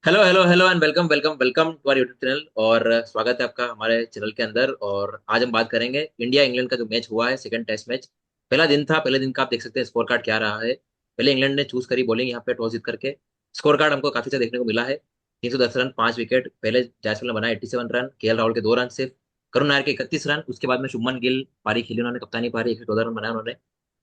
Hello hello hello and welcome welcome welcome to our YouTube channel. और स्वागत है आपका हमारे चैनल के अंदर। और आज हम बात करेंगे इंडिया इंग्लैंड का जो मैच हुआ है, सेकंड टेस्ट मैच। पहला दिन था, पहले दिन का आप देख सकते हैं स्कोर कार्ड क्या रहा है। पहले इंग्लैंड ने चूज करी बॉलिंग यहाँ पे टॉस जीत करके। स्कोर कार्ड हमको काफी अच्छा देखने को मिला है। 310 रन, 5 विकेट। पहले जायसवाल ने बनाए 87 रन, केएल राहुल के 2 रन सिर्फ, करुण नायर के 31 रन। उसके बाद में शुभमन गिल पारी खेली, उन्होंने कप्तानी पारी 114 रन बनाए उन्होंने।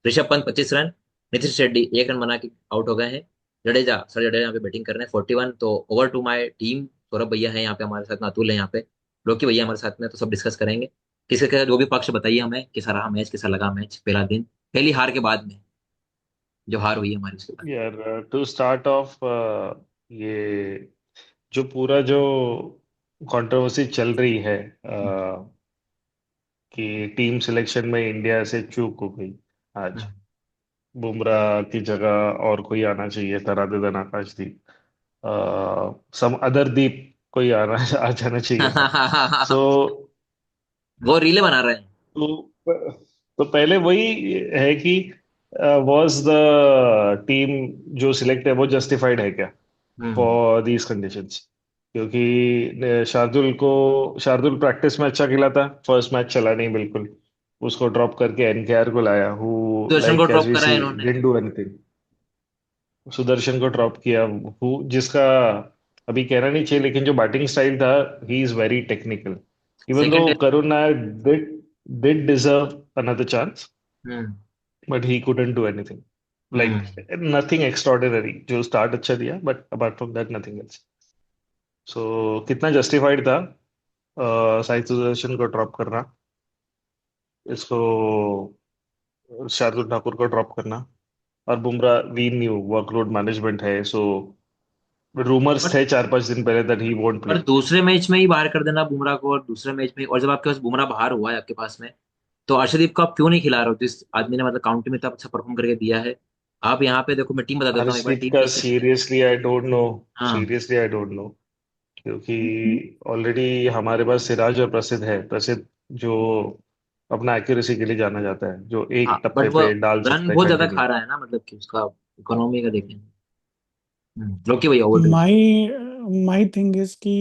ऋषभ पंत 25 रन, नीतीश रेड्डी 1 रन बना के आउट हो गए हैं। सर जडेजा यहाँ पे बैटिंग कर रहे हैं 41। तो over to my team, Saurabh भैया हैं यहाँ पे हमारे साथ में, अतुल है यहाँ पे, लोकी भैया हमारे साथ में। तो सब डिस्कस करेंगे किसके का जो भी पक्ष बताइए हमें, कैसा रहा मैच, कैसा लगा मैच पहला दिन, पहली हार के बाद में जो हार हुई है हमारी उसके बाद। यार टू स्टार्ट ऑफ ये जो पूरा जो कंट्रोवर्सी चल रही है कि टीम सिलेक्शन में इंडिया से चूक हो गई आज। बुमराह की जगह और कोई आना चाहिए था रादर देन आकाशदीप। सम अदर दीप कोई आना आ जाना चाहिए था। सो वो रीले बना रहे हैं। तो पहले वही है कि वाज द टीम जो सिलेक्ट है वो जस्टिफाइड है क्या हम्म। For these conditions. क्योंकि शार्दुल प्रैक्टिस में अच्छा खेला था, फर्स्ट मैच चला नहीं बिल्कुल। उसको ड्रॉप करके एनकेआर को लाया, हु सुदर्शन को लाइक एज ड्रॉप वी करा है सी इन्होंने। Didn't do anything. सुदर्शन को ड्रॉप किया, हु जिसका अभी कहना नहीं चाहिए, लेकिन जो बैटिंग स्टाइल था, he is very technical. Even though second. Karun Nair did did deserve another chance, hmm. But he couldn't do anything, like hmm. Nothing extraordinary. जो स्टार्ट अच्छा दिया, but apart from that nothing else. So कितना justified था साई सुदर्शन को drop करना, इसको शार्दुल ठाकुर को drop करना। और Bumrah, we knew workload management है, सो रूमर्स और थे 4-5 दिन पहले दैट ही वोंट और प्ले। दूसरे मैच में ही बाहर कर देना बुमराह को, और दूसरे मैच में, और जब आपके पास बुमराह बाहर हुआ है आपके पास में, तो अर्शदीप को आप क्यों नहीं खिला रहे हो, जिस आदमी ने मतलब काउंटी में इतना अच्छा परफॉर्म करके दिया है। आप यहाँ पे देखो, मैं टीम बता देता हूँ एक बार, हर्षदीप टीम का कैसे। Seriously I don't know. हाँ। सीरियसली आई डोंट नो, क्योंकि ऑलरेडी हमारे पास सिराज और प्रसिद्ध है। प्रसिद्ध जो अपना एक्यूरेसी के लिए जाना जाता है, जो हाँ, एक टप्पे बट वो पे डाल रन सकता है बहुत ज्यादा कंटिन्यू। खा रहा है ना, मतलब कि उसका इकोनॉमी का देखें। रोकी भैया over to. My my thing is कि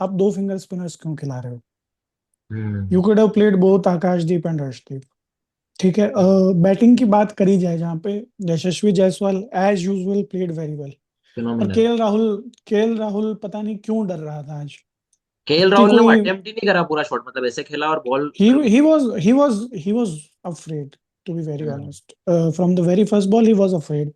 आप दो फिंगर स्पिनर्स क्यों खिला रहे हो? Hmm. You could have played both Akashdeep and Harshdeep. ठीक है, बैटिंग की बात करी जाए जहाँ पे Yashasvi Jaiswal as usual played very well. और फिनोमिनल। केएल राहुल पता नहीं क्यों डर रहा था आज। केएल इतनी राहुल ने वो कोई अटेम्प्ट ही नहीं करा पूरा शॉट, मतलब ऐसे खेला और बॉल he मतलब। he was he was he was afraid, to be very hmm. honest. From the very first ball he was afraid.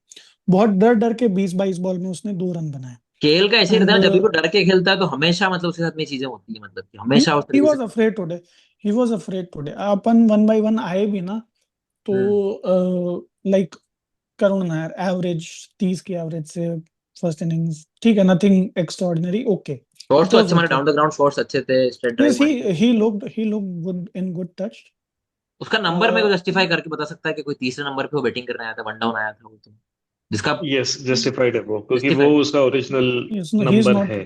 बहुत डर डर के 20-22 बॉल में उसने 2 रन बनाए। केएल का ऐसे ही रहता एंड है ना, जब भी वो डर के खेलता है तो हमेशा मतलब उसके साथ में ये चीजें होती है, मतलब कि हमेशा उस he तरीके से was होती afraid today. He was afraid today. Upon 1 by 1 आए भी ना, है। तो लाइक करुण नायर एवरेज, 30 की एवरेज से फर्स्ट इनिंग्स, ठीक है, nothing extraordinary, okay, shots it तो वाज अच्छे, मारे okay. Down the ground shots अच्छे थे, स्ट्रेट ड्राइव यस, मारी थी he अच्छी। looked he looked good in good touch. उसका नंबर में को जस्टिफाई करके बता सकता है कि कोई तीसरे नंबर पे वो बैटिंग करने आया था, वन डाउन आया था वो तो, जिसका यस, जस्टिफाइड है वो, क्योंकि वो जस्टिफाइड। उसका ओरिजिनल he's नंबर not है।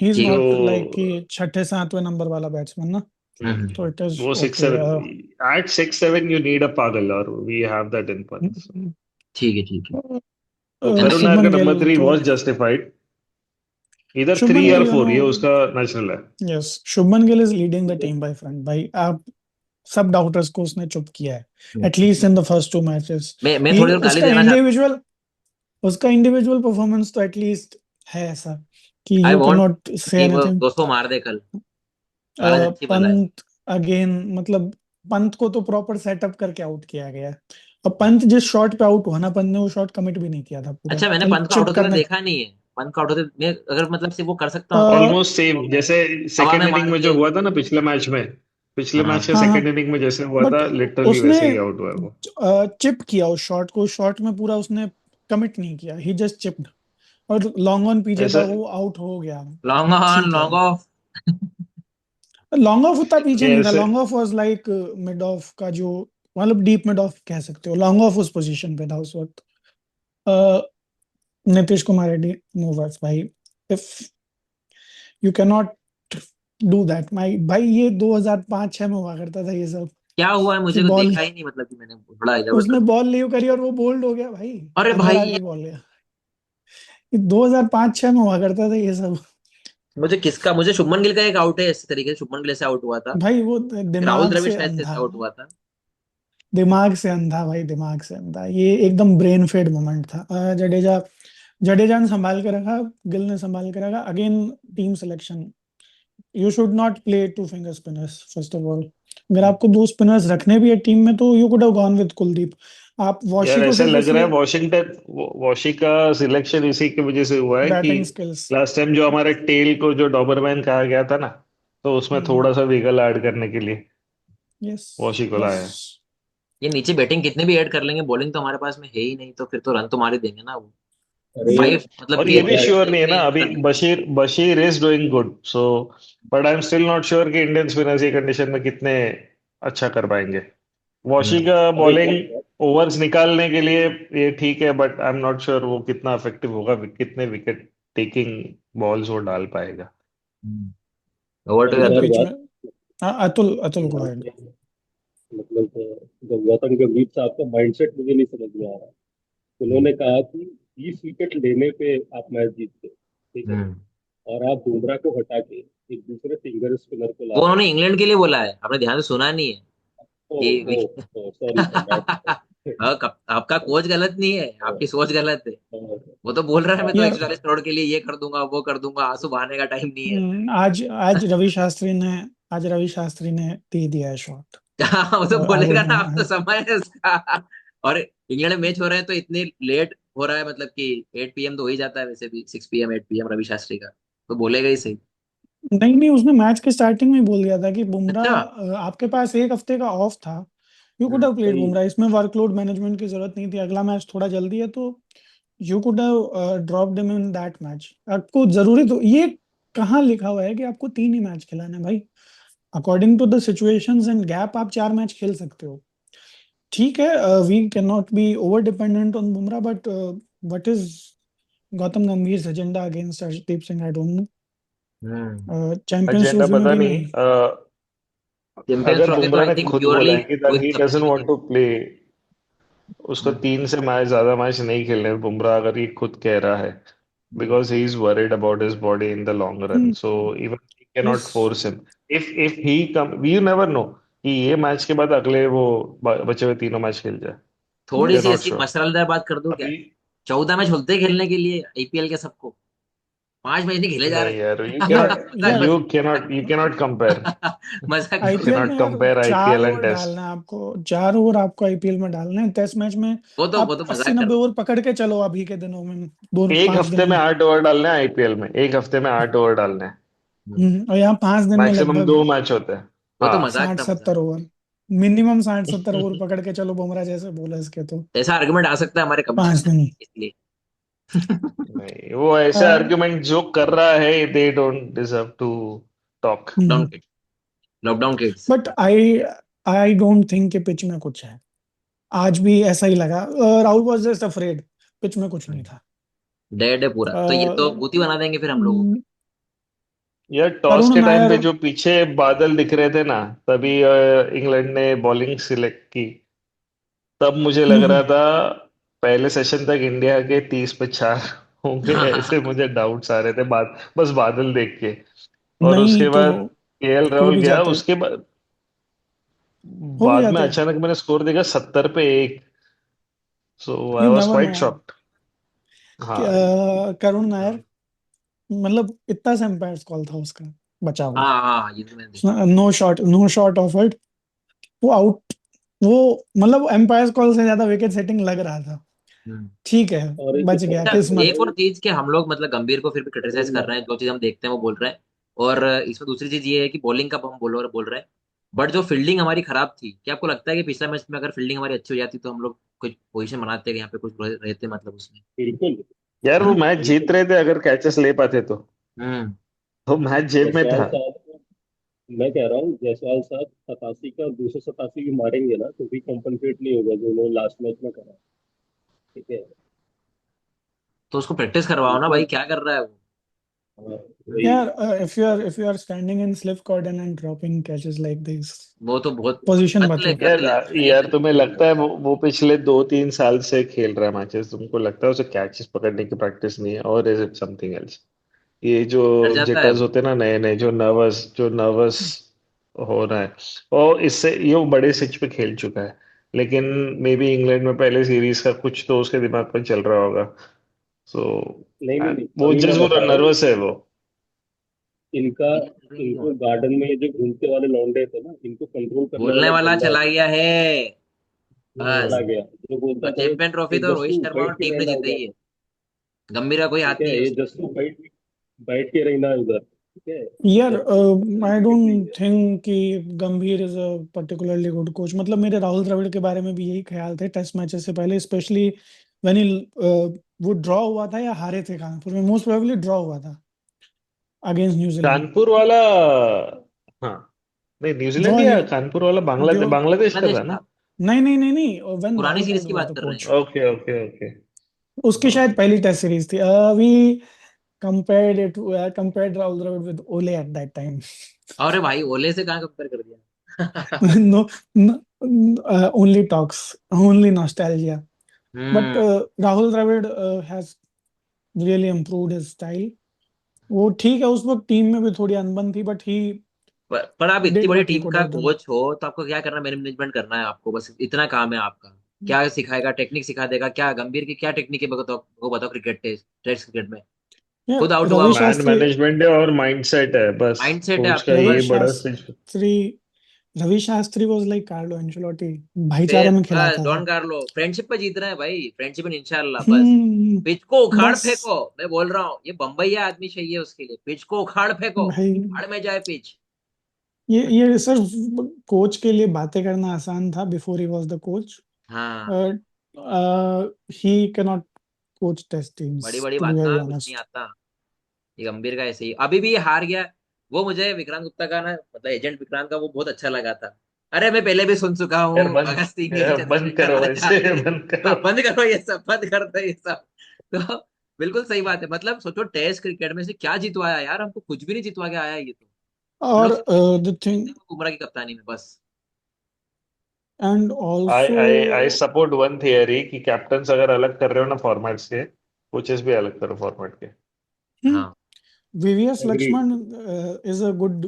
he's जो not like कि छठे सातवें नंबर वाला बैट्समैन ना, तो इट इज वो six okay. Seven eight 6-7 you need a पागल, और we have that in Pant. ठीक है ठीक है। तो करुण नायर का शुभमन गिल नंबर 3 तो वाज जस्टिफाइड। इधर थ्री शुभमन और गिल, फोर ये उसका नेचुरल है। Yes, Shubman Gill is leading the team by front भाई। आप सब डाउटर्स को उसने चुप किया है, at least in the first 2 matches. मैं ही थोड़ी देर गाली उसका देना चाहता हूँ। इंडिविजुअल उसका इंडिविजुअल परफॉर्मेंस तो एटलीस्ट है ऐसा कि आई यू कैन वांट नॉट से कि वो एनीथिंग। 200 मार दे कल, काला अच्छी बल्ला है। पंत, अगेन मतलब पंत को तो प्रॉपर सेटअप करके आउट किया गया है। अब पंत जिस शॉट पे आउट हुआ ना, पंत ने वो शॉट कमिट भी नहीं किया था पूरा, अच्छा, मैंने खाली पंत को आउट चिप होते हुए करने। देखा नहीं है। पंत को आउट होते मैं अगर मतलब से वो कर सकता हूँ तो ऑलमोस्ट सेम जैसे हवा में सेकेंड इनिंग मार में जो के। हुआ था ना पिछले मैच में। पिछले मैच हाँ। के हाँ हाँ, सेकेंड इनिंग में जैसे हुआ बट था, लिटरली उसने वैसे ही आउट हुआ है वो। चिप किया उस शॉट को, उस शॉट में पूरा उसने कमिट नहीं किया, ही जस्ट चिप्ड। और लॉन्ग ऑन पीछे ऐसा था, वो आउट हो गया। लॉन्ग ऑन ठीक है, लॉन्ग ऑफ। लॉन्ग ऑफ उतना पीछे ये नहीं था, ऐसे long off was like mid of का जो, मतलब डीप मिड ऑफ कह सकते हो, लॉन्ग ऑफ उस पोजीशन पे था उस वक्त। नीतीश कुमार रेड्डी, नो वर्ड्स भाई। If you can not do that my भाई, ये 2005-6 में हुआ करता था ये सब, क्या हुआ है कि मुझे को बॉल, देखा ही नहीं, मतलब कि मैंने बड़ा उसने जबरदस्त। बॉल लीव करी और वो बोल्ड हो गया भाई, अरे अंदर भाई आ ये गई बॉल। 2005-6 में हुआ करता था ये सब। मुझे शुभमन गिल का एक आउट है इस तरीके से, शुभमन गिल से आउट हुआ था। भाई वो राहुल दिमाग द्रविड़ से शायद से अंधा, आउट हुआ था। दिमाग से अंधा भाई, दिमाग से अंधा, ये एकदम ब्रेन फेड मोमेंट था। जडेजा, जडेजा ने संभाल के रखा, गिल ने संभाल के रखा। Again team selection, you should not play two finger spinners first of all. अगर आपको दो स्पिनर्स रखने भी है टीम में तो you could have gone with Kuldeep. आप वॉशी यार को ऐसा सिर्फ लग रहा है इसलिए, वॉशिंगटन, वॉशी का सिलेक्शन इसी की वजह से हुआ है कि बैटिंग स्किल्स। लास्ट टाइम जो हमारे टेल को जो डॉबरमैन कहा गया था ना, तो उसमें हम्म। थोड़ा सा विगल ऐड करने के लिए यस। वॉशी को बस। लाया है। ये नीचे बैटिंग कितने भी ऐड कर लेंगे, बॉलिंग तो हमारे पास में है ही नहीं, तो फिर तो रन तो मार ही देंगे ना वो। अरे बट 5 मतलब और कि ये भी श्योर नहीं है ना 3 अभी, रन नहीं है। Bashir Bashir is doing good so, but I am still not sure कि इंडियन स्पिनर्स ये कंडीशन में कितने अच्छा कर पाएंगे। वॉशी हम्म। का अब एक बॉलिंग बात, ओवर्स निकालने के लिए ये ठीक है, but I am not sure वो कितना इफेक्टिव होगा, कितने विकेट टेकिंग बॉल्स वो डाल पाएगा। ओवर टू अब एक ये अतुल। और पिच में, बात, अतुल, अतुल को यहाँ ऐड। पे मतलब गौतम गंभीर साहब का माइंडसेट मुझे नहीं समझ में आ रहा। उन्होंने कहा कि 20 विकेट लेने पे आप मैच जीतते, ठीक है, हम्म। और आप बुमराह को हटा के एक दूसरे फिंगर स्पिनर को ला वो रहे उन्होंने इंग्लैंड के लिए बोला है, आपने ध्यान से सुना नहीं है हो। ओ कि ओ सॉरी फॉर दैट। आपका कोच गलत नहीं है, आपकी सोच गलत है। वो तो बोल रहा है मैं तो यार 140 करोड़ के लिए ये कर दूंगा वो कर दूंगा, आंसू बहाने का टाइम नहीं है। आज आज रवि शास्त्री ने, आज रवि शास्त्री ने दे दिया है शॉट। हाँ, वो तो आई बोलेगा वुड ना, अब तो समय है उसका। और इंग्लैंड में मैच हो रहा है तो इतने लेट हो रहा है, मतलब कि 8 PM तो हो ही जाता है वैसे भी, 6 PM 8 PM रवि शास्त्री का, तो बोलेगा ही सही। नहीं नहीं, उसने मैच के स्टार्टिंग में ही बोल दिया था कि बुमराह, अच्छा। आपके पास एक हफ्ते का ऑफ था, यू कुड हैव प्लेड भाई बुमराह, इसमें वर्कलोड मैनेजमेंट की जरूरत नहीं थी, अगला मैच थोड़ा जल्दी है तो you could have dropped him in that match. आपको जरूरी तो ये कहाँ लिखा हुआ है कि आपको 3 ही मैच खिलाने हैं भाई? According to the situations and gap आप 4 मैच खेल सकते हो। ठीक है, we can not be over dependent on Bumrah, but what is Gautam Gambhir agenda against Arshdeep Singh? I don't hmm. No. Champions agenda trophy में पता भी नहीं। नहीं। चैंपियंस अगर ट्रॉफी तो बुमराह आई ने थिंक खुद बोला प्योरली है कि दैट रोहित ही शर्मा के डजंट लिए वांट है। टू प्ले, उसको हम्म। 3 से ज्यादा मैच नहीं खेलने हैं, बुमराह अगर ये खुद कह रहा है, हम्म। because he is worried about his body in the long run, so even he yes. cannot force him. If he come, you never know कि ये मैच के बाद अगले वो बचे हुए तीनों मैच खेल जाए। थोड़ी We are yes. See not ऐसी sure मसालेदार बात कर दूं क्या? अभी। 14 मैच होते हैं खेलने के लिए आईपीएल के सबको, 5 मैच नहीं खेले जा नहीं यार, यार रहे। यार you cannot compare, मजाक you कर रहा आईपीएल हूँ। में cannot यार compare 4 IPL ओवर and डालना Test। है आपको, 4 ओवर आपको आईपीएल में डालना है, टेस्ट मैच में वो आप तो अस्सी मजाक कर नब्बे रहा हूँ। ओवर पकड़ के चलो अभी के दिनों में, दो एक 5 दिन हफ्ते में में। 8 ओवर डालने हैं आईपीएल में, एक हफ्ते में 8 ओवर डालने हैं। और यहाँ 5 दिन में मैक्सिमम लगभग 2 मैच होते हैं। वो तो हाँ। मजाक साठ था, सत्तर मजाक। ओवर मिनिमम 60-70 ओवर पकड़ के चलो बुमराह जैसे बॉलर्स के तो ऐसा आर्गुमेंट आ सकता है हमारे कमिश्नर 5 दिन। से, इसलिए। नहीं, वो ऐसे आर्गुमेंट जो कर रहा है, they don't deserve to talk. Lockdown kids, lockdown kids. But I I don't think कि पिच में कुछ है। आज भी ऐसा ही लगा, Rahul was just afraid, pitch में कुछ नहीं था। डेड है पूरा, अ, तो ये तो भूती बना देंगे फिर हम लोगों को। यार टॉस करुण के टाइम नायर। पे जो पीछे बादल दिख रहे थे ना, तभी इंग्लैंड ने बॉलिंग सिलेक्ट की, तब मुझे लग रहा था पहले सेशन तक इंडिया के 30 पे 4 होंगे, ऐसे मुझे डाउट्स आ रहे थे बस बादल देख के। और नहीं उसके तो बाद केएल हो राहुल भी गया, जाते, उसके बाद हो भी बाद में जाते। अचानक मैंने स्कोर देखा 70 पे 1, so I you was never no. Quite shocked. हाँ। करुण नायर, मतलब इतना सा एम्पायर्स कॉल था उसका, बचा हुआ। हाँ हाँ, ये तो मैंने देखा। No shot, no shot offered, वो आउट। वो मतलब एम्पायर्स कॉल से ज्यादा विकेट सेटिंग लग रहा था। हम्म। ठीक है, और एक बच गया अच्छा, किस्मत। एक और चीज कि हम लोग मतलब गंभीर को फिर भी क्रिटिसाइज अरुण कर रहे हैं, जो चीज हम देखते हैं वो बोल रहे हैं। और इसमें दूसरी चीज ये है कि बॉलिंग का हम बोल रहे हैं, बट जो फील्डिंग हमारी खराब थी, क्या आपको लगता है कि पिछला मैच में अगर फील्डिंग हमारी अच्छी हो जाती तो हम लोग कुछ पोजीशन बनाते हैं यहाँ पे, कुछ रहते मतलब उसमें? बिल्कुल यार वो हाँ। मैच जीत बिल्कुल। रहे थे, अगर कैचेस ले पाते हम्म। तो मैच जेब में जायसवाल था। साहब को, मैं कह रहा हूँ जायसवाल साहब 87 का 287 भी मारेंगे ना तो भी कॉम्पनसेट नहीं होगा जो उन्होंने लास्ट मैच में करा। ठीक है। तो उसको प्रैक्टिस करवाओ ना भाई, बिल्कुल। क्या कर रहा है वो? हाँ, वही। Yeah, if you are standing in slip cordon and dropping catches like this, वो तो बहुत position कत्ल है, बदलो। यार कत्ल है, सही यार में। तुम्हें लगता है वो पिछले 2-3 साल से खेल रहा है मैचेस, तुमको लगता है उसे कैचेस पकड़ने की प्रैक्टिस नहीं है, और इज इट समथिंग एल्स? ये जो डर जाता है जिटर्स वो। होते हैं ना, नए नए जो नर्वस हो रहा है, और इससे ये वो बड़े पिच पे खेल चुका है, लेकिन मे बी इंग्लैंड में पहले सीरीज का कुछ तो उसके दिमाग में चल रहा होगा। सो नहीं नहीं नहीं, वो अभी मैं जस्ट वो बता रहा हूँ। नर्वस है वो। इनका ये चल रही है। इनको गार्डन में ये जो घूमते वाले लौंडे थे ना, इनको कंट्रोल करने बोलने वाला एक वाला बंदा चला था। गया है। वो बस। चला गया, जो बोलता और था चैंपियन ट्रॉफी ये तो रोहित जस्सू शर्मा बैठ और के टीम ने रहना जीती उधर। है। गंभीर का कोई ठीक हाथ है, नहीं है ये उसमें। जस्सू बैठ बैठ के रहना उधर। ठीक है, यार जस्सू आई विकेट नहीं डोंट गया। थिंक कि गंभीर is a particularly good coach. मतलब मेरे राहुल द्रविड़ के बारे में भी यही ख्याल थे टेस्ट मैचेस से पहले, स्पेशली व्हेन ही वो ड्रॉ हुआ था या हारे थे कानपुर में, मोस्ट प्रोबेबली ड्रॉ हुआ था अगेंस्ट न्यूजीलैंड। कानपुर वाला, हाँ, नहीं ड्रॉ न्यूजीलैंड या कानपुर वाला जो बांग्लादेश का बांग्लादेश था ना? था। नहीं नहीं नहीं नहीं, व्हेन पुरानी राहुल सीरीज द्रविड़ की वाज बात द कर रहे हैं। कोच। Okay okay okay. उसकी शायद ओके। पहली टेस्ट सीरीज थी। We compared it compared Rahul Dravid with Ole at that time. अरे भाई, ओले से कहाँ कंपेयर कर दिया। No, no, only talks, only nostalgia. But hmm. Rahul Dravid has really improved his style. वो ठीक है, उस वक्त टीम में भी थोड़ी अनबन थी, बट ही पर आप इतनी डिड बड़ी व्हाट ही टीम कुड का हैव डन। कोच हो तो आपको क्या करना, मैनेजमेंट करना है आपको, बस इतना काम है आपका। क्या सिखाएगा? टेक्निक सिखा देगा क्या? गंभीर की क्या टेक्निक है बताओ, वो बताओ। क्रिकेट टेस्ट टेस्ट क्रिकेट में यार खुद आउट हुआ रवि वो। मैन शास्त्री मैनेजमेंट है और माइंडसेट है, बस माइंड सेट है कोच का आपके रवि ये बस। बड़ा switch. Shastri Ravi Shastri was like Carlo Ancelotti, भाईचारे फिर में बस खिलाता था। डॉन कार्लो फ्रेंडशिप पे जीत रहे हैं भाई, फ्रेंडशिप इन इंशाल्लाह बस। हम्म। पिच को उखाड़ बस फेंको, मैं बोल रहा हूँ, ये बम्बई आदमी चाहिए उसके लिए। पिच को उखाड़ फेंको, भाई, भाड़ में जाए पिच। ये सिर्फ कोच के लिए बातें करना आसान था before he was the coach. हाँ। But he cannot coach test teams, बड़ी बड़ी to be बात very ना, कुछ नहीं honest. आता। ये गंभीर का ऐसे ही अभी भी ये हार गया। वो मुझे विक्रांत गुप्ता का ना, मतलब एजेंट विक्रांत का, वो बहुत अच्छा लगा था। अरे मैं पहले भी सुन चुका यार हूँ, बंद भगत सिंह यही यार बंद चंद्रशेखर करो ऐसे, आजाद थे। बंद करो। हाँ, बंद करो ये सब, बंद कर दो ये सब। तो बिल्कुल सही बात है। मतलब सोचो, टेस्ट क्रिकेट में से क्या जितवाया यार हमको, कुछ भी नहीं जितवा के आया ये तो। हम और लोग सिर्फ जीतते the जीतते thing, हैं बुमराह की कप्तानी में बस। and I also, support one theory कि कैप्टन्स अगर अलग कर रहे हो ना फॉर्मेट के, कोचेस भी अलग करो फॉर्मेट के। hmm, हाँ। VVS agreed. Lakshman is a good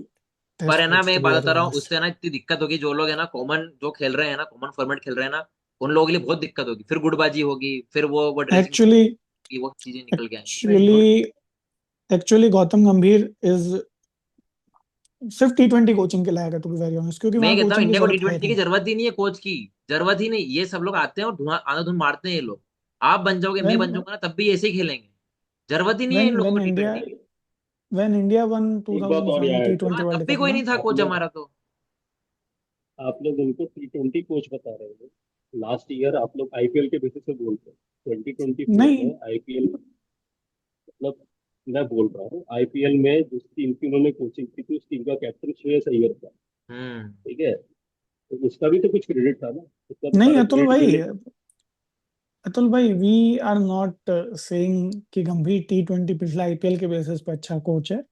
पर test है ना, coach, मैं to एक be बात very बता रहा हूँ, honest. उससे ना इतनी दिक्कत होगी, जो लोग है ना कॉमन जो खेल रहे हैं ना, कॉमन फॉर्मेट खेल रहे हैं ना, उन लोगों के लिए बहुत दिक्कत होगी। फिर गुटबाजी होगी, फिर वो ड्रेसिंग Actually, की वो चीजें निकल के आएंगी फिर। actually, actually, Gautam Gambhir is सिर्फ T20 कोचिंग के लायक है, टू बी वेरी ऑनेस्ट, क्योंकि मैं वहां कहता हूँ कोचिंग की इंडिया को टी जरूरत है ट्वेंटी की नहीं। जरूरत ही नहीं है कोच की। जरूरत ही नहीं, ये सब लोग आते हैं और धुआं आंधा धुन मारते हैं ये लोग। आप बन जाओगे, मैं बन when जाऊंगा ना, तब भी ऐसे ही खेलेंगे। जरूरत ही नहीं है इन when लोगों when को टी India ट्वेंटी की। when India won एक बात और 2007 यहाँ ऐड T20 हाँ, करो। तब वर्ल्ड भी कप कोई ना। नहीं था आप कोच लोग हमारा तो। आप लोग उनको T20 कोच बता रहे हो। लास्ट ईयर आप लोग आईपीएल के बेसिस पे बोलते हैं, 2024 नहीं, में आईपीएल, मतलब मैं बोल रहा हूँ आईपीएल में जिस टीम की उन्होंने कोचिंग की थी, उस टीम का कैप्टन श्रेयस अय्यर था। हम्म। ठीक है, तो उसका भी तो कुछ क्रेडिट था ना, उसका तो नहीं सारा अतुल क्रेडिट भाई, लेने। अतुल भाई, वी आर नॉट सेइंग कि गंभीर T20 पिछला आईपीएल के बेसिस पे अच्छा कोच है।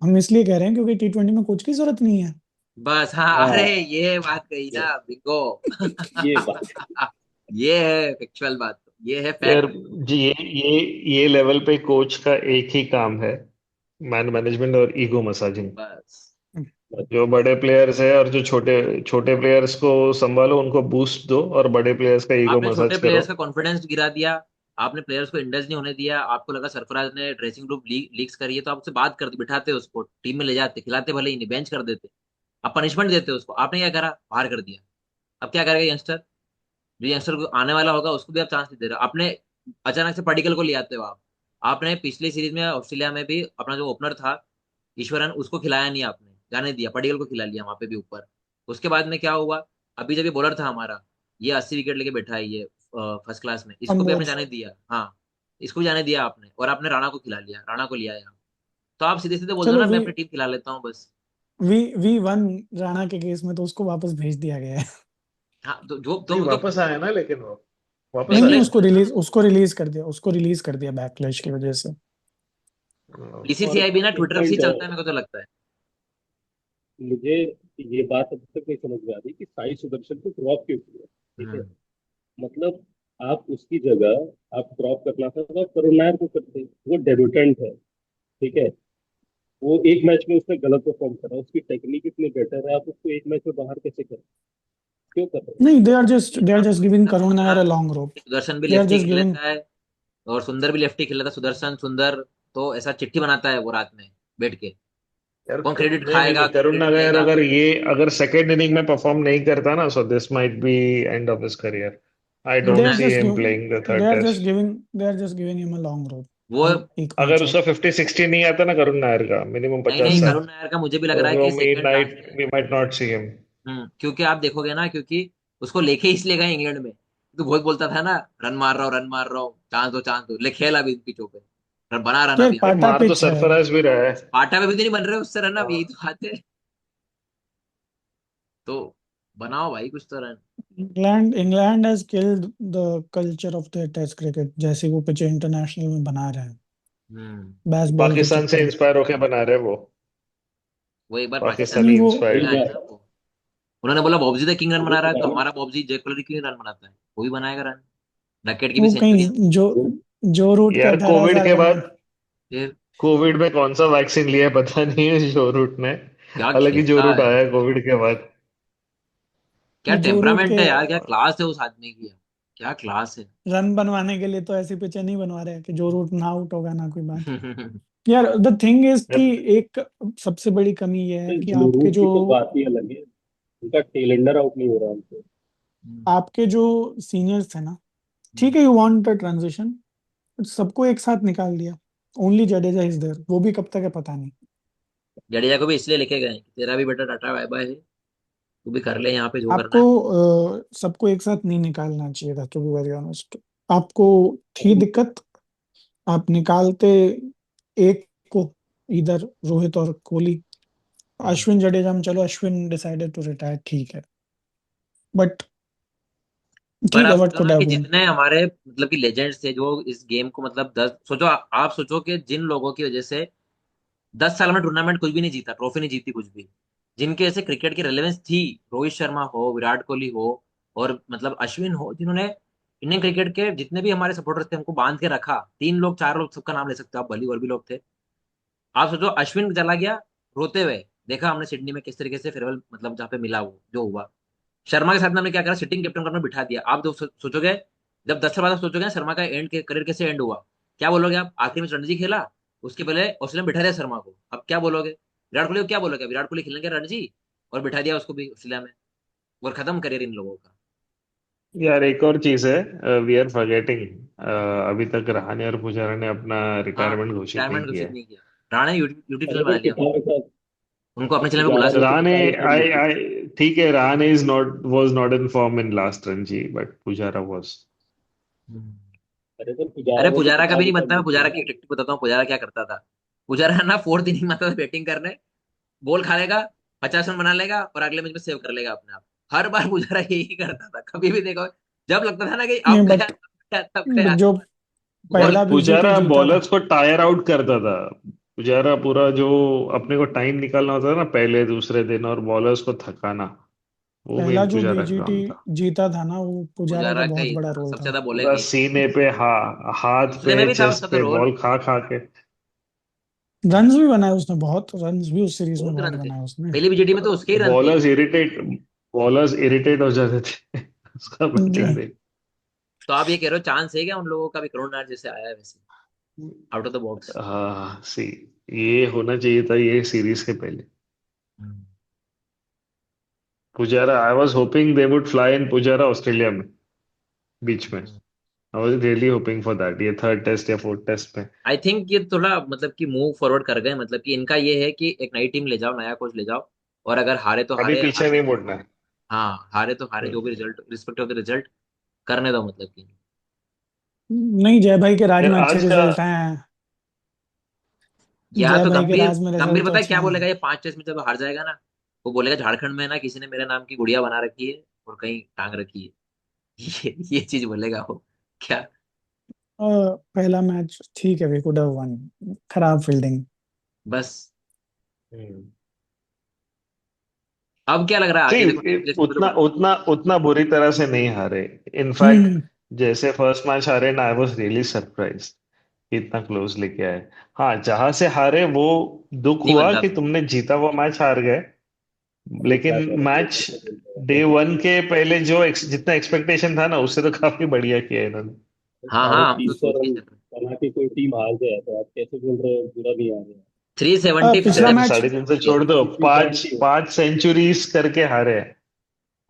हम इसलिए कह रहे हैं क्योंकि T20 में कोच की जरूरत नहीं है। बस हाँ, अरे हाँ, ये बात कही ये ना बिंगो। ये बात। ये है फैक्चुअल बात, ये है यार फैक्ट। जी, ये लेवल पे कोच का एक ही काम है, मैन मैनेजमेंट और ईगो मसाजिंग। बस जो बड़े प्लेयर्स है और जो छोटे छोटे प्लेयर्स को संभालो, उनको बूस्ट दो, और बड़े प्लेयर्स का ईगो आपने छोटे मसाज करो। प्लेयर्स का कॉन्फिडेंस गिरा दिया। आपने प्लेयर्स को इंडल्ज नहीं होने दिया। आपको लगा सरफराज ने ड्रेसिंग रूम लीक्स करी है, तो आप उससे बात करते, बिठाते उसको टीम में ले जाते, खिलाते भले ही नहीं, बेंच कर देते। आप पनिशमेंट देते उसको। आपने क्या करा? बाहर कर दिया। अब क्या करेगा यंगस्टर? जो यंगस्टर को आने वाला होगा उसको भी आप चांस नहीं दे रहे हो। आपने अचानक से पडिक्कल को ले आते हो आप। आपने पिछली सीरीज में ऑस्ट्रेलिया में भी अपना जो ओपनर था ईश्वरन, उसको खिलाया नहीं आपने, जाने दिया, पडिक्कल को खिला लिया वहां पे भी ऊपर। उसके बाद में क्या हुआ? अभी जब ये बॉलर था हमारा, ये 80 विकेट लेके बैठा है ये फर्स्ट क्लास में, इसको भी आपने अनमोल, जाने दिया। हाँ, इसको भी जाने दिया आपने, और आपने राणा को खिला लिया, राणा को लिया यहाँ। तो आप सीधे सीधे बोल दो चलो ना, मैं वी अपनी टीम खिला लेता हूँ बस। वी वी वन राणा के केस में तो उसको वापस भेज दिया गया है। हाँ, तो जो नहीं, तो वापस आया ना, लेकिन वो वापस नहीं नहीं, आया बैकलेस ना। उसको रिलीज कर दिया, उसको रिलीज कर दिया बैकलैश की वजह से। और बीसीसीआई भी ना एक ट्विटर से ही पॉइंट चलता है, और, मेरे को तो लगता है। मुझे ये बात अब तक नहीं समझ में आ रही कि साई सुदर्शन को ड्रॉप क्यों किया, ठीक है। हम्म। मतलब आप उसकी जगह आप ड्रॉप करना था तो आप करुण नायर को करते, वो डेब्यूटेंट है, ठीक है। वो एक मैच में उसने गलत परफॉर्म करा, उसकी टेक्निक इतनी बेटर है, आप उसको एक मैच में बाहर कैसे कर, क्यों कर रहे नहीं, ये दे आर आप जस्ट गिविंग सब करुण सोचना नायर अ लॉन्ग रोप. कि सुदर्शन भी दे आर लेफ्टी जस्ट खेल गिविंग. लेता है और सुंदर भी लेफ्टी खेल लेता है, सुदर्शन सुंदर। तो ऐसा चिट्ठी बनाता है वो रात में बैठ के। यार कौन क्रेडिट नहीं नहीं खाएगा, नहीं, कौन करुण क्रेडिट नायर लेगा? अगर सेकेंड इनिंग में परफॉर्म नहीं करता ना, so this might be end of his career. I they don't are see just him giving playing the they third are just test. Giving they are just giving him a वो long रोप, एक match अगर और. उसका 50-60 नहीं आता ना करुण नायर का, minimum नहीं पचास नहीं, हम्म. साठ करुण नायर का मुझे भी लग रहा है तो कि सेकंड चांस है। We might not see him. क्योंकि आप देखोगे ना, क्योंकि उसको लेके ही इसलिए गए इंग्लैंड में। तो बहुत बोलता था ना, रन मार रहा हूँ, रन मार रहा हूँ, चांस दो ले, खेल अभी पिचों पे। रन बना रन यार अभी यहाँ यार पे। पाटा मार तो पिच है. सरफराज भी रहा है. पाटा पे भी तो नहीं बन रहे उससे रन, अब यही हाँ. तो बात है। तो बनाओ भाई कुछ तो run. England has killed the culture of the test cricket, जैसे वो पिच इंटरनेशनल में बना रहे हैं हम्म। बैस बॉल के पाकिस्तान से चक्कर में. इंस्पायर होके बना रहे वो. वो एक बार पाकिस्तान नहीं पाकिस्तानी में वो खेलने हैं। इंस्पायर्ड. आए ना वो। उन्होंने बोला बॉबजी द किंग रन वो बना रहा है, तो पुराने हमारा बॉबजी जय कलर क्यों रन बनाता है, वो भी बनाएगा रन। डकेट की भी वो सेंचुरी। कहीं वो जो रूट के यार 18,000 रन है. फिर कोविड में कौन सा वैक्सीन लिया है पता नहीं है जो रूट ने. क्या हालांकि जो खेलता रूट है, आया है कोविड के बाद. क्या वो जो रूट टेम्परामेंट के है यार, क्या क्लास है उस आदमी की यार। क्या क्लास है। रन बनवाने के लिए तो ऐसी पिचें नहीं बनवा रहे हैं कि जो रूट ना आउट होगा ना कोई बात. यार द थिंग इज कि यार एक सबसे बड़ी कमी ये है कि जो रूट की तो बात ही अलग है, उनका टेलेंडर आउट नहीं हो रहा हमसे। आपके जो सीनियर्स थे ना, ठीक हम्म। है, यू वांट द ट्रांजिशन, सबको एक साथ निकाल दिया. ओनली जडेजा इज देयर, वो भी कब तक है पता नहीं. जडेजा को भी इसलिए लेके गए कि तेरा भी बेटा टाटा बाय बाय है, तू भी कर ले यहाँ पे जो करना आपको है। सबको एक साथ नहीं निकालना चाहिए था, टू बी वेरी ऑनेस्ट. आपको थी अभी दिक्कत, आप निकालते एक को, इधर रोहित और कोहली. हम्म। अश्विन जडेजा में, चलो अश्विन डिसाइडेड टू रिटायर, ठीक है, बट पर ठीक है, आप व्हाट सोचो कुड ना हैव कि बीन. जितने हमारे मतलब कि लेजेंड्स थे जो इस गेम को मतलब 10, सोचो आप सोचो कि जिन लोगों की वजह से 10 साल में टूर्नामेंट कुछ भी नहीं जीता, ट्रॉफी नहीं जीती कुछ भी, जिनके ऐसे क्रिकेट की रेलेवेंस थी, रोहित शर्मा हो, विराट कोहली हो, और मतलब अश्विन हो, जिन्होंने इंडियन क्रिकेट के जितने भी हमारे सपोर्टर्स थे हमको बांध के रखा, 3 लोग 4 लोग सबका नाम ले सकते हो आप, भली और भी लोग थे। आप सोचो अश्विन चला गया रोते हुए, देखा हमने सिडनी में किस तरीके से फेयरवेल मतलब जहाँ पे मिला वो जो हुआ। शर्मा के साथ में हमने क्या करा, सिटिंग कैप्टन में बिठा दिया। आप जो सोचोगे, जब 10 साल बाद आप सोचोगे ना शर्मा का एंड करियर कैसे एंड हुआ, क्या बोलोगे आप? आखिरी में रणजी खेला, उसके पहले ऑस्ट्रेलिया में बिठा दिया शर्मा को, अब क्या बोलोगे? विराट कोहली को क्या बोलोगे? विराट कोहली खेलने गया रणजी और बिठा दिया उसको भी ऑस्ट्रेलिया में, और खत्म करियर इन लोगों का। यार एक और चीज है, वी आर फॉरगेटिंग. अभी तक रहाणे और पुजारा ने अपना हाँ, रिटायरमेंट घोषित नहीं रिटायरमेंट किया घोषित है. नहीं किया। राणा यूट्यूब यूट्यूब चैनल अरे बना पर लिया पुजारा का उनको, अपने चैनल पे बुला पुजारा ने सकते तो रहाणे रिटायरमेंट आई नहीं की। आई ठीक है, Rahane is not was not in form in last Ranji, but Pujara was. हैं। अरे पर पुजारा अरे ने तो पुजारा का भी नहीं किताबी बनता, काम मैं नहीं पुजारा किया की ना। टेक्टिक बताता हूँ पुजारा क्या करता था। पुजारा ना फोर्थ इनिंग में आता था बैटिंग करने, बॉल खा लेगा, 50 रन बना लेगा और अगले मैच में सेव कर लेगा अपने आप। हर बार पुजारा यही करता था, कभी भी देखो, जब लगता था ना कि नहीं अब गया, बट तब गया, जो यार पहला बीजीटी पुजारा जीता था. बॉलर्स को टायर आउट करता था. पुजारा पूरा जो अपने को टाइम निकालना होता था ना पहले दूसरे दिन, और बॉलर्स को थकाना, वो पहला मेन जो पुजारा का बीजीटी काम था. जीता था ना, वो पुजारा का पुजारा का बहुत ही बड़ा था, रोल सबसे था. ज्यादा पूरा बोलेगा ही था। सीने पे, हाथ दूसरे पे, में भी था उसका चेस्ट तो पे रोल। बॉल खा खा के. रन्स भी बनाए उसने, बहुत रन्स भी उस सीरीज में बहुत बहुत रन थे बनाए उसने. पहली बीजेटी में, तो उसके ही रन थे। बॉलर्स इरिटेट बॉलर्स इरिटेट हो जाते थे उसका बैटिंग देख. तो आप ये कह रहे हो चांस है क्या उन लोगों का भी, करुण नायर जैसे आया है वैसे, आउट ऑफ द बॉक्स? हाँ सी, ये होना चाहिए था ये सीरीज के पहले. Pujara, I was hoping they would fly in Pujara Australia में बीच में. I was really hoping for that, ये थर्ड टेस्ट या फोर्थ टेस्ट में. आई थिंक ये थोड़ा मतलब कि मूव फॉरवर्ड कर गए, मतलब कि इनका ये है कि एक नई टीम ले जाओ, नया कोच ले जाओ, और अगर हारे तो अभी हारे, पीछे नहीं मुड़ना है. हाँ हारे तो हारे, जो भी result respect of the result करने दो, मतलब कि नहीं, जय भाई के राज यार में अच्छे आज का. रिजल्ट हैं. या जय तो भाई के गंभीर, राज में गंभीर रिजल्ट तो पता है अच्छे क्या हैं. बोलेगा ये 5 टेस्ट में जब हार जाएगा ना, वो बोलेगा झारखंड में ना किसी ने मेरे नाम की गुड़िया बना रखी है और कहीं टांग रखी है। ये चीज बोलेगा वो। क्या? पहला मैच ठीक है, वी कुड हैव वन, खराब फील्डिंग। बस हम्म। अब क्या लग रहा है आगे, देखो नहीं, प्लेस में तो उतना उतना उतना बुरी तरह से नहीं हारे। इनफैक्ट हम्म जैसे फर्स्ट मैच हारे ना, आई वाज रियली सरप्राइज कि इतना क्लोज लेके आए। हाँ, जहां से हारे वो दुख नहीं हुआ बनता कि था। तुमने जीता हुआ मैच हार गए। अभी लेकिन क्या करें, मैच जैसे चलता है डे वैसे वन चलता के पहले जो जितना एक्सपेक्टेशन था ना, उससे तो काफी बढ़िया किया इन्होंने। है। हाँ साढ़े हाँ, हम तीन तो सौ सोच के रन चल रहे। बना के कोई टीम हार जाए तो आप कैसे बोल रहे हो बुरा नहीं आ रहा है? 370 पिछला अरे मैच, 350 छोड़ दो, 370 पांच पांच सेंचुरीज करके हारे हैं।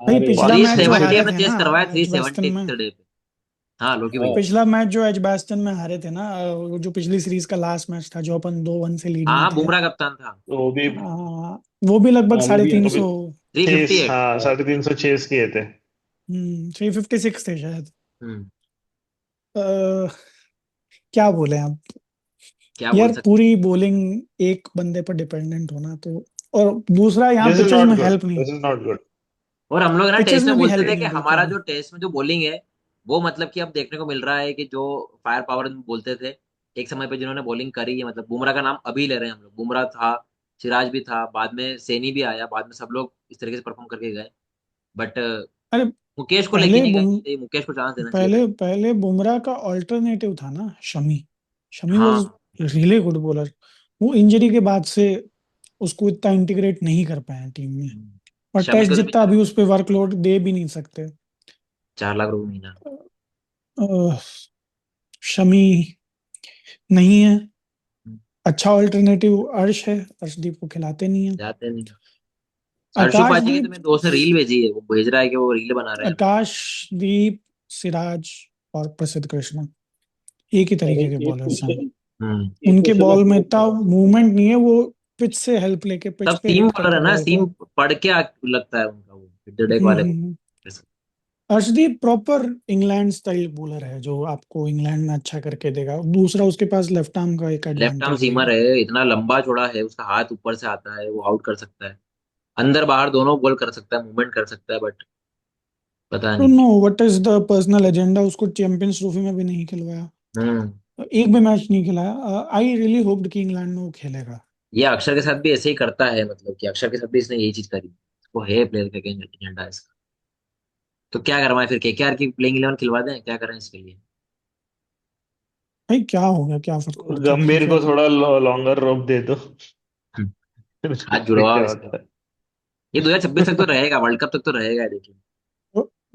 भाई हारे पिछला पांच थ्री मैच जो सेवेंटी हारे सेंचुरी। हमने थे चेस ना करवाया, थ्री एजबास्टन सेवेंटी में, डे पे। हाँ लोकी हाँ भाई। पिछला मैच जो एजबास्टन में हारे थे ना, वो जो पिछली सीरीज का लास्ट मैच था जो अपन 2-1 से लीड हाँ में हाँ, थे, बुमराह कप्तान था। वो भी वो भी लगभग हाँ, वो साढ़े भी तीन वो हारे भी सौ 358। हाँ, हाँ 350 चेस किए थे। 356 थे शायद। हम्म। अ, क्या बोले आप, क्या बोल यार सकते पूरी बॉलिंग एक बंदे पर डिपेंडेंट होना तो, और दूसरा यहाँ दिस इज पिचेस नॉट में गुड, हेल्प नहीं, दिस इज नॉट गुड। हैं। और हम लोग ना पिचेस टेस्ट में में भी बोलते हेल्प थे नहीं कि है बिल्कुल हमारा भी। जो टेस्ट में जो बॉलिंग है वो मतलब कि अब देखने को मिल रहा है कि जो फायर पावर बोलते थे एक समय पे जिन्होंने बॉलिंग करी है, मतलब बुमराह का नाम अभी ले रहे हैं हम लोग। बुमराह था, सिराज भी था, बाद में सैनी भी आया, बाद में सब लोग इस तरीके से परफॉर्म करके गए। बट अरे मुकेश को लेके पहले नहीं गए, बुम ये मुकेश को चांस देना चाहिए था। पहले पहले बुमराह का ऑल्टरनेटिव था ना शमी। शमी वाज हाँ। Really good bowler. वो इंजरी के बाद से उसको इतना इंटीग्रेट नहीं कर पाए टीम में, और शमी टेस्ट को तो जितना अभी बेचारे उस पर वर्कलोड दे भी नहीं सकते। 4 लाख रुपए महीना। अ, शमी नहीं है। अच्छा ऑल्टरनेटिव अर्श है, अर्शदीप को खिलाते नहीं है। जाते नहीं। अर्शु पाजी की तो आकाशदीप मेरे दोस्त ने रील भेजी है, वो भेज रहा है कि वो रील बना रहे हैं हम। आकाशदीप, सिराज और प्रसिद्ध कृष्णा एक ही अरे तरीके के एक बॉलर्स हैं। क्वेश्चन हम्म। एक उनके क्वेश्चन बॉल में आपको इतना बताओ। मूवमेंट नहीं है, वो पिच से हेल्प लेके पिच सब पे सीम हिट बॉलर करके है ना, बॉल सीम को। पढ़ के लगता है उनका वो डेक हम्म वाले हम्म, को। हम्म। अर्शदीप इंग्लैंड स्टाइल बॉलर है जो आपको इंग्लैंड में अच्छा करके देगा। दूसरा उसके पास लेफ्ट आर्म का एक लेफ्ट आर्म एडवांटेज भी सीमर है। है, इतना लंबा चौड़ा है, उसका हाथ ऊपर से आता है, वो आउट कर सकता है, अंदर बाहर दोनों बॉल कर सकता है, मूवमेंट कर सकता है। बट पता तो नहीं। Know what is the personal agenda, उसको चैंपियंस ट्रॉफी में भी नहीं खिलवाया, हम्म। एक भी मैच नहीं खिलाया। आई रियली होप्ड कि इंग्लैंड में वो खेलेगा। ये अक्षर के साथ भी ऐसे ही करता है, मतलब कि अक्षर के साथ भी इसने यही चीज करी। वो है प्लेयर का एजेंडा इसका। तो क्या करवाएं फिर, केकेआर की प्लेइंग 11 खिलवा दें, क्या करें इसके लिए? भाई क्या हो गया, क्या फर्क पड़ता है भाई गंभीर को फिर। थोड़ा लॉन्गर रोप दे दो। हम्म, हाथ फिर जुड़वाओ क्या इसका। होता है। ये 2026 तक तो रहेगा, वर्ल्ड कप तक तो रहेगा, देखिए।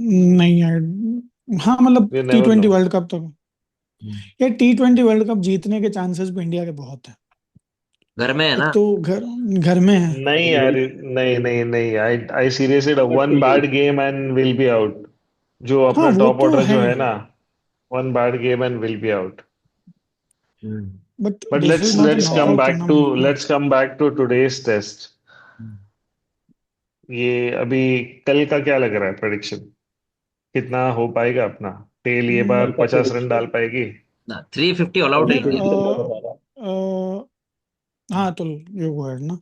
नहीं यार, हाँ मतलब U T never know. Twenty world cup तक। हम्म। ये T20 वर्ल्ड कप जीतने के चांसेस भी इंडिया के बहुत है। घर में है एक ना। तो घर घर में है। नहीं यार, यही नहीं नहीं नहीं, I I seriously, but one bad game and will be out. जो हाँ अपना वो टॉप तो ऑर्डर है, जो है ना, one bad game and will be out. Hmm. But but this is not a knockout tournament ना। Let's come back to today's test. Hmm. ये अभी कल का क्या लग रहा है प्रेडिक्शन? कितना हो पाएगा अपना? टेल ये हम्म, बार कल का 50 रन डाल प्रेडिक्शन पाएगी? ना 350 ऑल आउट कल है की यार इंडिया। प्रेडिक्शन मैं बता रहा हूँ। हाँ तो ये वो है ना।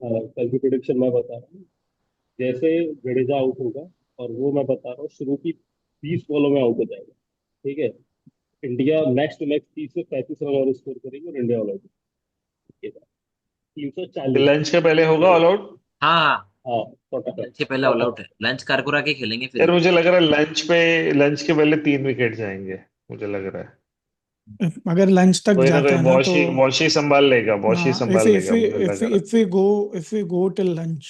कल की प्रेडिक्शन मैं बता रहा हूँ। जैसे जडेजा आउट होगा, और वो मैं बता रहा हूँ शुरू की 20 बॉलों में आउट हो जाएगा। ठीक है। इंडिया मैक्स टू मैक्स 30 से 35 रन और स्कोर करेगी और इंडिया ऑल आउट। 340। लंच के पहले होगा ऑल आउट? हाँ हाँ। हाँ, सौ टका लंच से पहले ऑल सौ आउट है, लंच करकुरा के खेलेंगे फिर यार ये। मुझे लग रहा है लंच के पहले 3 विकेट जाएंगे। मुझे लग रहा है अगर लंच तक कोई ना जाता कोई है ना तो, वॉशी वॉशी संभाल लेगा, वॉशी हाँ संभाल लेगा, मुझे लग रहा if we go till lunch,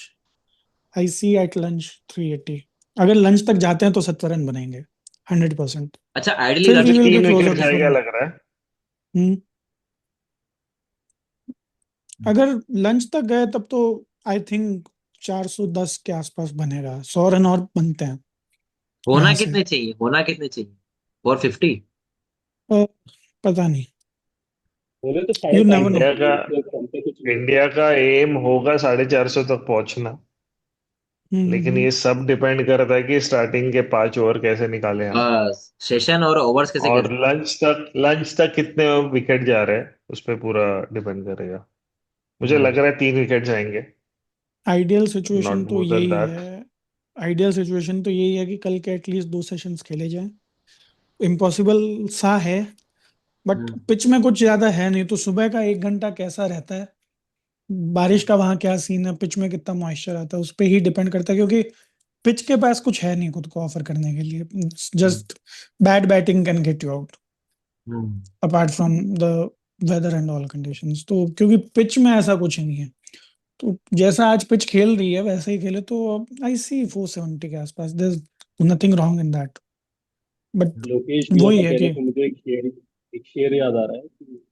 I see at lunch 380। अगर लंच तक जाते हैं तो 70 रन बनेंगे 100%। अच्छा, आइडियली फिर है। वी मुझे will be 3 wicket closer to जाएगा 400। लग रहा है। हम्म। अगर लंच तक गए तब तो आई थिंक 410 के आसपास बनेगा, 100 रन और बनते हैं होना यहाँ से। कितने चाहिए, होना कितने चाहिए? 450। अ, पता नहीं, बोले तो साढ़े यू पाँच नेवर नो। इंडिया का इससे कम पे कुछ नहीं होगा। इंडिया का एम होगा 450 तक पहुंचना। लेकिन हम्म। ये सब डिपेंड करता है कि स्टार्टिंग के 5 ओवर कैसे निकाले हम। सेशन और ओवर्स कैसे और खेलते लंच तक कितने विकेट जा रहे हैं उस पर पूरा डिपेंड करेगा। हैं। मुझे लग रहा है 3 विकेट जाएंगे। आइडियल नॉट सिचुएशन तो मोर देन यही दैट। है। आइडियल सिचुएशन तो यही है कि कल के एटलीस्ट 2 सेशंस खेले जाएं। इम्पॉसिबल सा है, बट पिच में कुछ ज्यादा है नहीं, तो सुबह का 1 घंटा कैसा रहता है, बारिश का वहां क्या सीन है, पिच में कितना मॉइस्चर आता है, उस पे ही डिपेंड करता है, क्योंकि पिच के पास कुछ है नहीं खुद को ऑफर करने के लिए। Just bad batting can get you out hmm. Apart from the weather and all conditions. तो क्योंकि पिच में ऐसा कुछ नहीं है, तो जैसा आज पिच खेल रही है वैसे ही खेले तो आई सी 470 के आसपास, there is nothing wrong in that. But Lokesh भैया वही का है कहने कि से मुझे एक शेर याद आ रहा है कि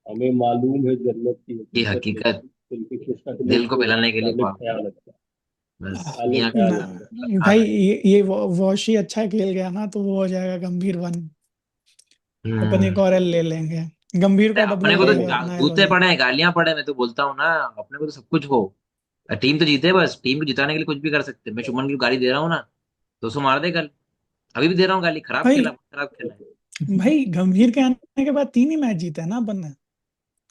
हमें मालूम है जन्नत की ये हकीकत, हकीकत लेकिन दिल की खुशकिस्मत दिल को को पिलाने के लिए गालिब ख्वाब, ख्याल रखता है। बस गालिब मियाँ ख्याल ना, रखता है। हाँ भाई हाँ। ये वॉशी अच्छा खेल गया ना तो वो हो जाएगा गंभीर वन, अपन एक हम्म। और एल ले लेंगे, गंभीर का अपने डब्ल्यू को हो तो जाएगा, अपना एल हो जूते जाएगा। पड़े हैं, गालियां पड़े हैं, मैं तो बोलता हूँ ना। अपने को तो सब कुछ हो, टीम तो जीते, बस टीम को जिताने के लिए कुछ भी कर सकते हैं। मैं शुभमन की गाली दे रहा हूँ ना, 200 मार दे कल। अभी भी दे रहा हूँ गाली, खराब भाई खेला, बहुत खराब खेला है। भाई गंभीर के आने के बाद 3 ही मैच जीते हैं ना अपन ने,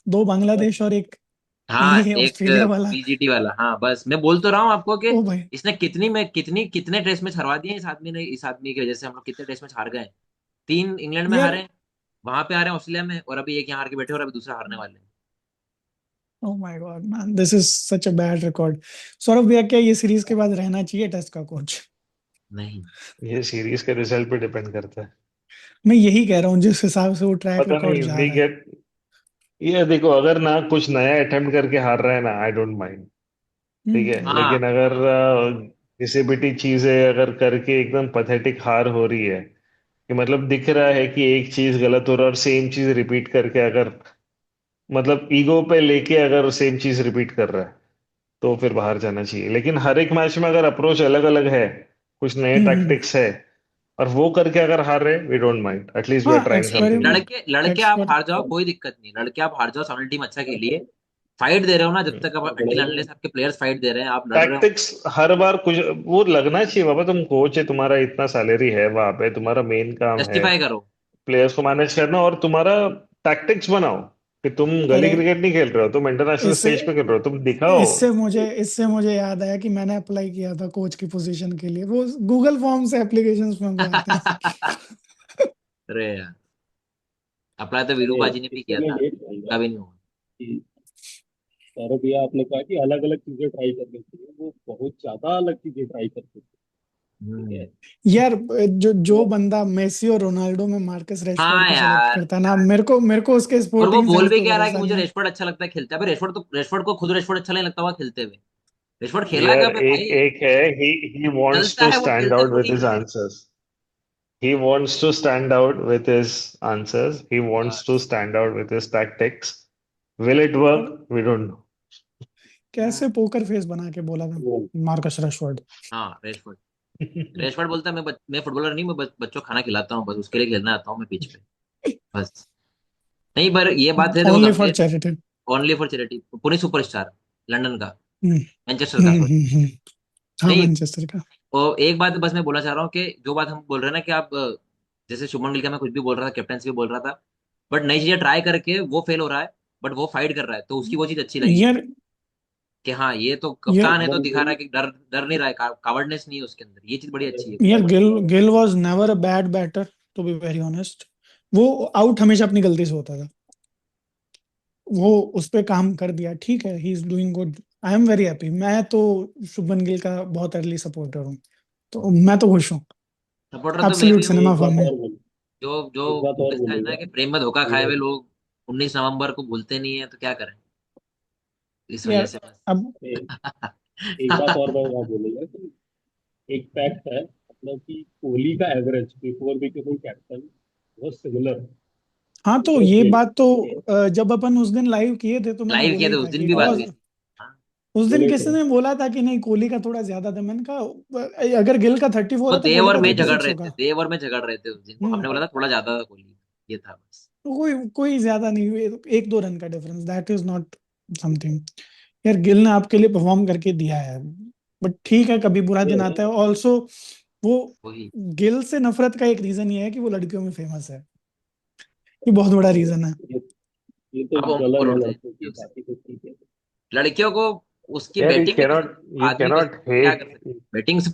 2 बांग्लादेश और एक हाँ, ये एक ऑस्ट्रेलिया वाला। पीजीटी वाला, हाँ बस मैं बोल तो रहा हूँ आपको कि ओ भाई इसने कितने टेस्ट मैच हरवा दिए इस आदमी ने। इस आदमी की वजह से हम लोग कितने टेस्ट मैच हार गए। 3 इंग्लैंड में यार, हारे, वहां पे हारे ऑस्ट्रेलिया में, और अभी एक यहाँ हार के बैठे और अभी दूसरा हारने वाले हैं। Oh my God man, this is such a bad record. Saurabh भैया, क्या ये सीरीज के बाद रहना चाहिए टेस्ट का कोच? नहीं। ये सीरीज के रिजल्ट पे डिपेंड करता है। मैं यही कह रहा हूँ, जिस हिसाब से वो ट्रैक पता रिकॉर्ड नहीं, जा वी रहा है। गेट, ये देखो, अगर ना कुछ नया अटेम्प्ट करके हार रहा है ना, आई डोंट माइंड। ठीक है, हाँ, लेकिन अगर किसी भी चीजें अगर करके एकदम पथेटिक हार हो रही है, कि मतलब दिख रहा है कि एक चीज गलत हो रहा है और सेम चीज रिपीट करके, अगर मतलब ईगो पे लेके अगर सेम चीज रिपीट कर रहा है, तो फिर बाहर जाना चाहिए। लेकिन हर एक मैच में अगर अप्रोच अलग अलग है, कुछ नए हम्म। टैक्टिक्स है, और वो करके अगर हार रहे, we don't mind, at least we हाँ, are trying something new. Experiment. लड़के लड़के आप एक्सपर हार जाओ कोई दिक्कत नहीं, लड़के आप हार जाओ, सामने टीम अच्छा खेली है, फाइट दे रहे हो ना, जब तक अब अंटिल अनलेस आपके प्लेयर्स फाइट दे रहे हैं, आप लड़ रहे हो। टैक्टिक्स हर बार कुछ वो लगना चाहिए बाबा, तुम कोच है, तुम्हारा इतना सैलरी है वहां पे, तुम्हारा मेन काम है जस्टिफाई करो। प्लेयर्स को मैनेज करना, और तुम्हारा टैक्टिक्स बनाओ। कि तुम गली अरे, क्रिकेट नहीं खेल रहे हो, तुम इंटरनेशनल इससे स्टेज पे खेल रहे हो, तुम दिखाओ। इससे मुझे याद आया कि मैंने अप्लाई किया था कोच की पोजीशन के लिए, वो गूगल फॉर्म से एप्लीकेशंस मंगवाते हैं। अरे यार, अप्लाई तो वीरू अरे बाजी ने भी इससे किया मैं था, ये कहूंगा उनका भी नहीं हुआ। कि सौरभ भैया, आपने कहा कि अलग अलग चीजें ट्राई करनी चाहिए, वो बहुत ज्यादा अलग चीजें ट्राई करते थे। ठीक हम्म। है। यार, जो वो बंदा मेसी और रोनाल्डो में मार्कस रेशफोर्ड हाँ को सेलेक्ट यार, करता है ना, मेरे को उसके और वो स्पोर्टिंग बोल सेंस भी पे क्या रहा है कि भरोसा मुझे नहीं है। रेशफोर्ड अच्छा लगता है खेलता है, रेशफोर्ड को खुद रेशफोर्ड अच्छा नहीं लगता हुआ खेलते हुए। रेशफोर्ड खेला यार कब है एक भाई? एक है, ही वांट्स चलता टू है, वो स्टैंड खेलते आउट थोड़ी विद हिज है। Answers. He wants to stand out with his answers. He wants to बस। stand out with his tactics. Will it work? और We don't know. कैसे पोकर फेस बना के बोला था वो मार्कस रेशफोर्ड। हाँ, रेशफोर्ड। रेशफोर्ड बोलता है, मैं फुटबॉलर नहीं, मैं बच्चों को खाना खिलाता हूँ, बस उसके लिए खेलना आता हूँ मैं पिच पे, बस। नहीं, पर ये बात है, देखो ओनली फॉर समझे। Charity. Only for charity, Pune superstar, London का, हम्म। मैनचेस्टर का, सॉरी। हम्म। हाँ, नहीं, मैनचेस्टर का। और एक बात बस मैं बोलना चाह रहा हूँ कि जो बात हम बोल रहे हैं ना कि आप जैसे शुभमन गिल का मैं कुछ भी बोल रहा था, कैप्टनसी भी बोल रहा था, बट नई चीजें ट्राई करके वो फेल हो रहा है, बट वो फाइट कर रहा है, तो उसकी वो चीज अच्छी लगी यार कि हाँ, ये तो यार कप्तान है, तो अगर दिखा रहा है गिल कि डर डर नहीं रहा है, कावर्डनेस नहीं है उसके अंदर, ये चीज बड़ी अगर अच्छी है। यार गिल अगर Gill was never a bad batter, to be very honest. वो आउट हमेशा अपनी गलती से होता था, वो उस पे काम कर दिया, ठीक है, he is doing good. I am very happy, मैं तो शुभमन गिल का बहुत अर्ली सपोर्टर हूँ, तो मैं तो खुश हूँ। सपोर्टर तो मैं भी एब्सोल्यूट हूँ। सिनेमा एक फॉर बात मी। और बोल जो जो एक बात और इसका है ना बोलूंगा कि प्रेम में धोखा खाए ये हुए लोग 19 नवंबर को भूलते नहीं है, तो क्या करें, इस वजह यार से बस। अब ए- एक बात और मैं वहाँ बोलूंगा कि एक फैक्ट है, मतलब कि कोहली का एवरेज बिफोर बिकमिंग कैप्टन वो सिमिलर हाँ, तो विद ये गिल। बात तो ठीक है। जब अपन उस दिन लाइव किए थे तो मैंने लाइव बोला किया ही था, उस था दिन कि भी बात और हुई थी। हाँ, उस दिन बोले किसी थे। ने बोला था कि नहीं कोहली का थोड़ा ज्यादा था, मैंने कहा अगर गिल का 34 वो है तो देव कोहली और का मैं थर्टी झगड़ सिक्स रहे थे, होगा। देव और मैं झगड़ रहे थे उस दिन, हम्म। हमने बोला था थोड़ा ज्यादा था कोहली, ये था बस। तो कोई कोई ज्यादा नहीं हुए, 1-2 रन का difference, that is not something. यार गिल ने आपके लिए परफॉर्म करके दिया है, बट ठीक है, कभी बुरा दिन ये आता है ऑल्सो। वो वही। गिल से नफरत का एक रीजन ये है कि वो लड़कियों में फेमस है, ये बहुत बड़ा रीजन है। ये ये तो अब हम ऊपर गलत है उठते हैं लड़कों की, लड़कियों से, बाकी तो ठीक है। लड़कियों को उसकी यार, बैटिंग नहीं पसंद, you आदमी cannot पसंद, क्या कर hate. सकते हैं,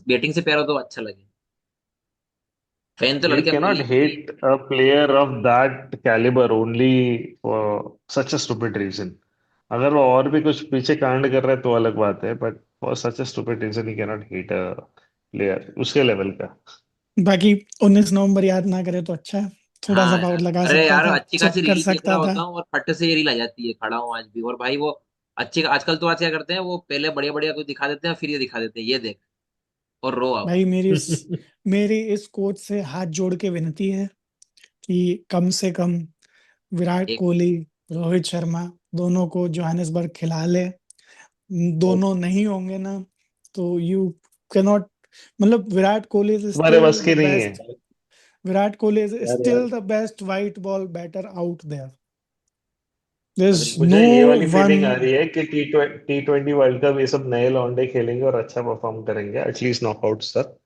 बैटिंग से प्यार हो तो अच्छा लगे। फैन तो You लड़के हमको cannot लीग के hate a player of that caliber only for such a stupid reason. अगर वो और भी कुछ पीछे कांड कर रहा है तो अलग बात है, but for such a stupid reason you cannot hate a player उसके लेवल का. बाकी 19 नवंबर याद ना करे तो अच्छा है, थोड़ा हाँ सा फाउल यार, लगा अरे सकता यार था, अच्छी खासी चिप कर रील देख रहा सकता था। होता हूँ और फट से ये रील आ जाती है, खड़ा हूँ आज भी। और भाई वो अच्छी, आजकल तो आज क्या करते हैं, वो पहले बढ़िया बढ़िया कुछ दिखा देते हैं फिर ये दिखा देते हैं, ये देख और रो आओ। भाई मेरी इस कोच से हाथ जोड़ के विनती है कि कम से कम विराट एक कोहली, रोहित शर्मा दोनों को जोहानिसबर्ग खिला ले। दोनों नहीं होंगे ना तो यू कैन नॉट, मतलब विराट कोहली इज तुम्हारे स्टिल बस द की नहीं है. बेस्ट, विराट कोहली इज यार यार still the best white ball batter out there, there is agree. No मुझे ये वाली वन। फीलिंग आ रही है कि टी ट्वेंटी वर्ल्ड कप ये सब नए लौंडे खेलेंगे और अच्छा परफॉर्म करेंगे एटलीस्ट नॉकआउट्स तक,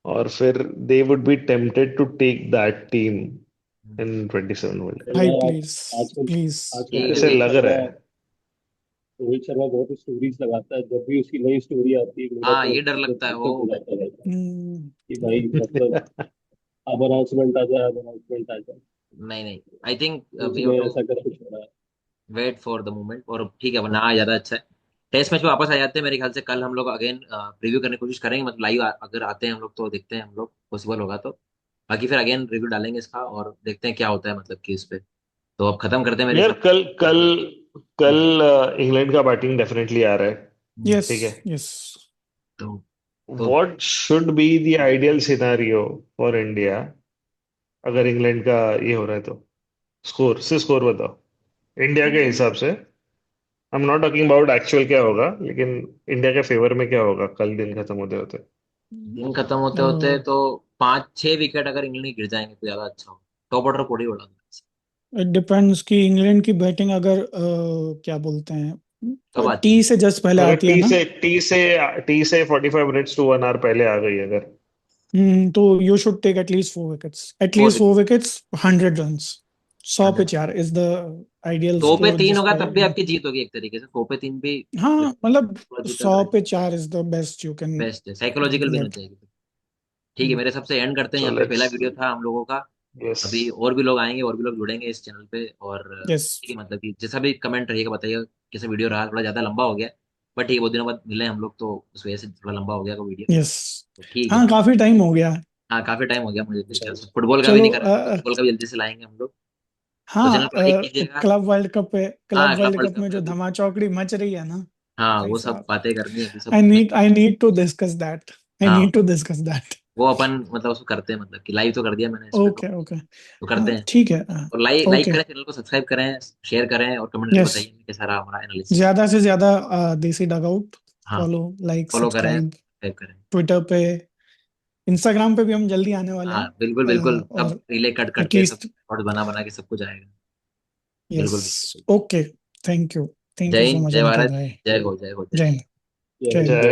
और फिर they would be tempted to take that team in 27 world अरे कप. भाई यार आप प्लीज, आजकल प्लीज। आजकल ठीक तो है ऐसे भाई। लग रहा है. रोहित शर्मा बहुत स्टोरीज लगाता है। जब भी उसकी नई स्टोरी आती है मेरा हाँ तो ये डर मतलब लगता है दिल वो। तक हो जाता है हम्म, कि भाई मतलब अब अनाउंसमेंट आ जाए, अब अनाउंसमेंट आ जाए, नहीं नहीं, आई थिंक वी हैव उसमें टू ऐसा कर कुछ हो रहा है। Wait for the moment. और ठीक है, वरना आ ज्यादा अच्छा है। टेस्ट मैच में वापस आ जाते हैं मेरे ख्याल से। कल हम लोग अगेन प्रीव्यू करने की कोशिश करेंगे, मतलब लाइव अगर आते हैं हम लोग तो देखते हैं हम लोग, पॉसिबल होगा तो। बाकी फिर अगेन रिव्यू डालेंगे इसका और देखते हैं क्या होता है, मतलब कि इस पे। तो अब खत्म करते हैं मेरे यार हिसाब कल कल से। कल इंग्लैंड का बैटिंग डेफिनेटली आ रहा है. यस, ठीक है. यस। तो तो what should be the ideal scenario for India अगर इंग्लैंड का ये हो रहा है तो? स्कोर बताओ इंडिया के हिसाब से. I am not talking about actual क्या होगा, लेकिन इंडिया के फेवर में क्या होगा कल दिन खत्म होते होते. दिन खत्म होते होते तो 5-6 विकेट अगर इंग्लैंड के गिर जाएंगे तो ज्यादा अच्छा हो। टॉप ऑर्डर कोड ही उड़ा दो। इट डिपेंड्स कि इंग्लैंड की बैटिंग अगर क्या बोलते कब हैं, आती टी है? से जस्ट पहले अगर आती है ना। टी से 45 मिनट्स टू 1 आवर पहले आ गई अगर. तो you should take at least 4 wickets, four at least wicket 4 wickets, 100 runs. 100 पे 4 इज द आइडियल 100 पे स्कोर 3 जिस होगा पे। तब भी आपकी जीत होगी एक तरीके से। 100 पे 3 भी हाँ, मतलब साइकोलॉजिकल 100 पे 4 is the best you can best है, साइकोलॉजिकल विन हो गेट। जाएगी। ठीक है, मेरे हिसाब से एंड करते हैं सो यहाँ पे। पहला लेट्स. वीडियो था हम लोगों का। यस. अभी और भी लोग आएंगे, और भी लोग जुड़ेंगे इस चैनल पे। और यस। ठीक है, मतलब कि जैसा भी कमेंट रहिएगा बताइएगा कैसा वीडियो रहा। थोड़ा ज़्यादा लंबा हो गया, बट ठीक है, बहुत दिनों बाद मिले हम लोग तो उस वजह से थोड़ा लंबा हो गया वो वीडियो। यस। तो ठीक है। हाँ, काफी टाइम हो गया। हाँ काफ़ी टाइम हो गया मुझे मेरे ख्याल चलो से। फुटबॉल का भी चलो नहीं करा है, तो फुटबॉल का भी जल्दी से लाएंगे हम लोग। तो चैनल हाँ, को लाइक कीजिएगा। क्लब वर्ल्ड कप पे, हाँ club club world world cup cup में है जो अभी। धमाचौकड़ी मच रही है ना, हाँ भाई वो सब साहब, बातें करनी है अभी सब। I need to discuss that, I हाँ नीड टू डिस्कस दैट। वो अपन मतलब उसको करते हैं, मतलब कि लाइव तो कर दिया मैंने इस पे ओके, ओके। तो करते हाँ, हैं। ठीक है। और लाइक ओके। करें चैनल को, सब्सक्राइब करें, शेयर करें और कमेंट करके यस, बताइए हमें कैसा रहा हमारा एनालिसिस। ज्यादा से ज्यादा देसी डगआउट हाँ फॉलो, लाइक, फॉलो करें, सब्सक्राइब। सब्सक्राइब करें। ट्विटर पे, इंस्टाग्राम पे भी हम जल्दी आने वाले हाँ हैं। बिल्कुल बिल्कुल, सब और रीले कट करके सब एटलीस्ट, शॉर्ट्स बना बना के सब कुछ आएगा। यस। बिल्कुल बिल्कुल। ओके। थैंक यू, थैंक जय यू सो हिंद, मच जय अनिकेत भारत, भाई। जय हो, जय हो, जय जय हो। हिंद। ये जय हिंद। जय